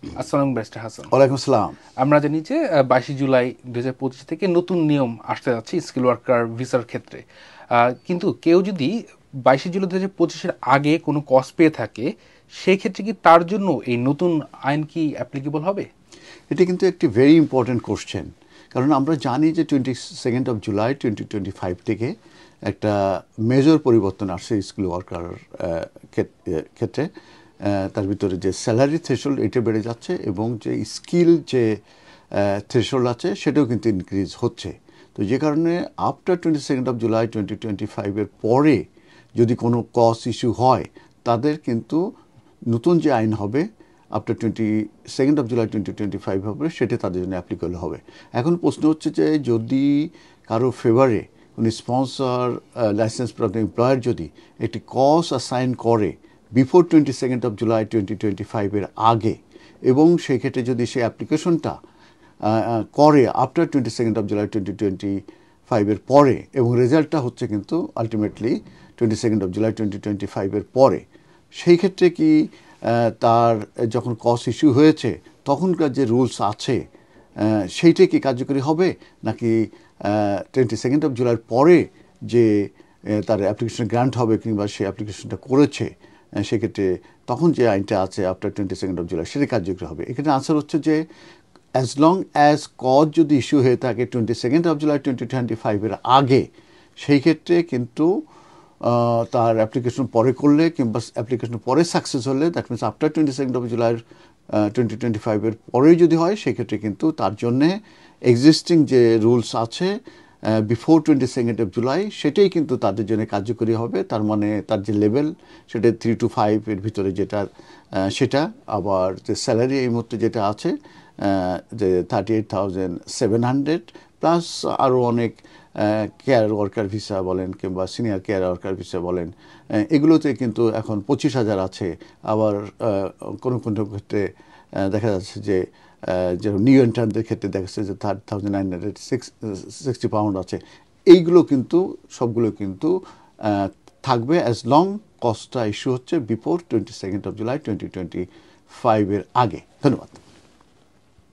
আসসালাম ব্যারিস্টার হাসান। ওয়ালাইকুম আসসালাম। আমরা জানি যে 22 জুলাই 2025 থেকে নতুন নিয়ম আসতে যাচ্ছে স্কিল ওয়ার্কার ভিসার ক্ষেত্রে। কিন্তু কেউ যদি 22 জুলাই 2025-এর আগে কোনো কজ পেয়ে থাকে, সেই ক্ষেত্রে কি তার জন্য এই নতুন আইন কি অ্যাপ্লিকেবল হবে? এটা কিন্তু একটি ভেরি ইম্পর্টেন্ট কোশ্চেন, কারণ আমরা জানি যে 22 জুলাই 2025 থেকে একটা মেজর পরিবর্তন আসছে স্কিল ওয়ার্কার ক্ষেত্রে। তার ভিতরে যে স্যালারি থ্রেশহোল্ড এটা বেড়ে যাচ্ছে এবং যে স্কিল যে থ্রেশহোল্ড আছে সেটাও কিন্তু ইনক্রিজ হচ্ছে। তো যে কারণে আফটার 22 জুলাই 2025-এর পরে যদি কোনো কজ ইস্যু হয়, তাদের কিন্তু নতুন যে আইন হবে আফটার 22 জুলাই 2025 হবে, সেটা তাদের জন্য অ্যাপ্লিকেবল হবে। এখন প্রশ্ন হচ্ছে যে যদি কারো ফেভারে উনি স্পন্সর লাইসেন্স প্রাপ্ত এমপ্লয়ার যদি একটি কজ অ্যাসাইন করে বিফোর 22 জুলাই 2025-এর আগে, এবং সেই ক্ষেত্রে যদি সে অ্যাপ্লিকেশনটা করে আফটার 22 জুলাই 2025-এর পরে, এবং রেজাল্টটা হচ্ছে কিন্তু আলটিমেটলি 22 জুলাই 2025-এর পরে, সেই ক্ষেত্রে কি তার যখন কজ ইস্যু হয়েছে তখনকার যে রুলস আছে সেইটাই কি কার্যকরী হবে, নাকি 22 জুলাইয়ের পরে যে তার অ্যাপ্লিকেশন গ্রান্ট হবে কিংবা সে অ্যাপ্লিকেশনটা করেছে সেক্ষেত্রে তখন যে আইনটা আছে আফটার 22 জুলাই সেটা কার্যকরী হবে? এখানে আনসার হচ্ছে যে অ্যাজ লং অ্যাজ কজ যদি ইস্যু হয়ে থাকে 22 জুলাই 2025-এর আগে, সেই ক্ষেত্রে কিন্তু তার অ্যাপ্লিকেশন পরে করলে কিংবা অ্যাপ্লিকেশন পরে সাকসেস হলে, দ্যাট মিনস আফটার 22 জুলাই 2025-এর পরেই যদি হয়, সেক্ষেত্রে কিন্তু তার জন্যে এক্সিস্টিং যে রুলস আছে বিফোর 22 জুলাই সেটাই কিন্তু তাদের জন্য কার্যকরী হবে। তার মানে তার যে লেভেল সেটা 3 to 5 এর ভিতরে যেটা সেটা, আবার যে স্যালারি এই মুহূর্তে যেটা আছে যে 38,700 প্লাস আরও অনেক কেয়ার ওয়ার্কার ভিসা বলেন কিংবা সিনিয়র কেয়ার ওয়ার্কার ভিসা বলেন, এগুলোতে কিন্তু এখন 25,000 আছে। আবার কোনো কোনো ক্ষেত্রে দেখা যাচ্ছে যে যেমন নিউ এন্ট্রান্টদের ক্ষেত্রে দেখা যাচ্ছে যে 30,960 পাউন্ড আছে। এইগুলো কিন্তু সবগুলো কিন্তু থাকবে অ্যাজ লং কস্টটা ইস্যু হচ্ছে বিফোর 22 জুলাই 2025-এর আগে। ধন্যবাদ।